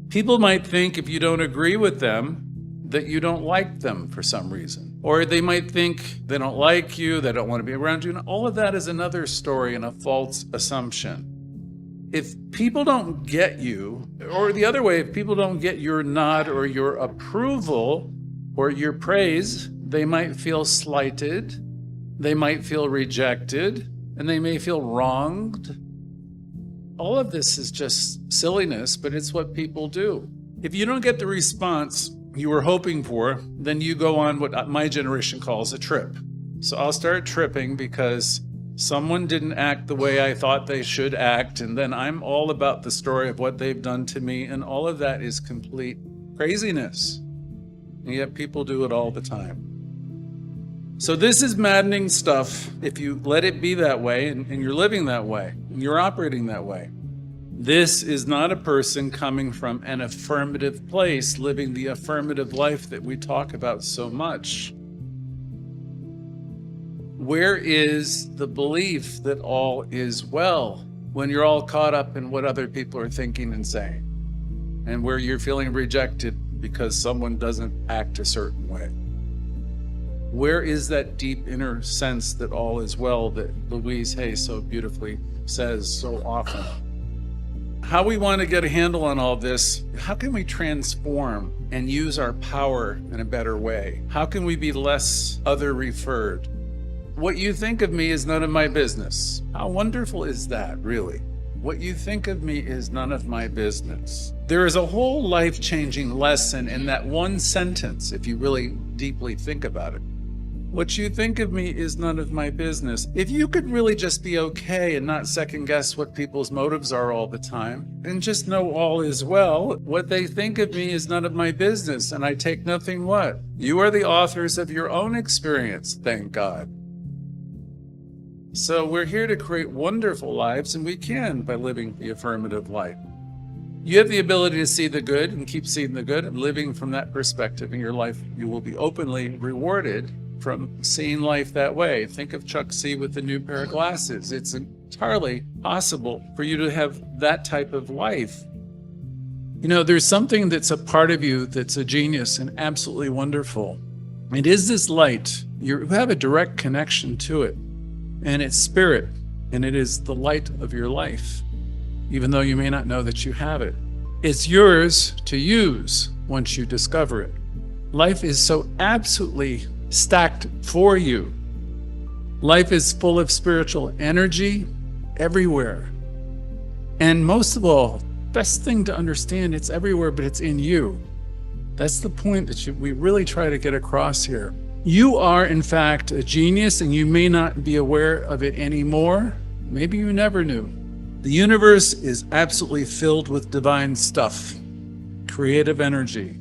People might think if you don't agree with them, that you don't like them for some reason. Or they might think they don't like you, they don't want to be around you. And all of that is another story and a false assumption. If people don't get you, or the other way, if people don't get your nod or your approval or your praise, they might feel slighted, they might feel rejected, and they may feel wronged. All of this is just silliness, but it's what people do. If you don't get the response you were hoping for, then you go on what my generation calls a trip. So I'll start tripping because someone didn't act the way I thought they should act, and then I'm all about the story of what they've done to me, and all of that is complete craziness. And yet people do it all the time. So this is maddening stuff if you let it be that way, and you're living that way, and you're operating that way. This is not a person coming from an affirmative place, living the affirmative life that we talk about so much. Where is the belief that all is well when you're all caught up in what other people are thinking and saying, and where you're feeling rejected because someone doesn't act a certain way? Where is that deep inner sense that all is well that Louise Hay so beautifully says so often? How we want to get a handle on all this, how can we transform and use our power in a better way? How can we be less other-referred? What you think of me is none of my business. How wonderful is that, really? What you think of me is none of my business. There is a whole life-changing lesson in that one sentence, if you really deeply think about it. What you think of me is none of my business. If you could really just be okay and not second guess what people's motives are all the time, and just know all is well, what they think of me is none of my business, and I take nothing what? You are the authors of your own experience, thank God. So we're here to create wonderful lives, and we can by living the affirmative life. You have the ability to see the good and keep seeing the good, and living from that perspective in your life, you will be openly rewarded from seeing life that way. Think of Chuck C. with the new pair of glasses. It's entirely possible for you to have that type of life. You know, there's something that's a part of you that's a genius and absolutely wonderful. It is this light. You have a direct connection to it, and it's spirit, and it is the light of your life, even though you may not know that you have it. It's yours to use once you discover it. Life is so absolutely stacked for you. Life is full of spiritual energy everywhere. And most of all, best thing to understand, it's everywhere, but it's in you. That's the point that we really try to get across here. You are, in fact, a genius, and you may not be aware of it anymore. Maybe you never knew. The universe is absolutely filled with divine stuff, creative energy.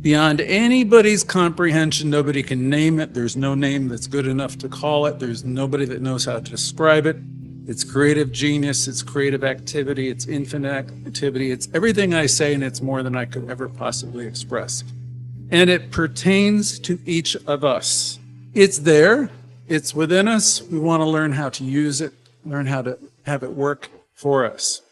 Beyond anybody's comprehension, nobody can name it. There's no name that's good enough to call it. There's nobody that knows how to describe it. It's creative genius, it's creative activity, it's infinite activity. It's everything I say, and it's more than I could ever possibly express. And it pertains to each of us. It's there, it's within us. We want to learn how to use it, learn how to have it work for us.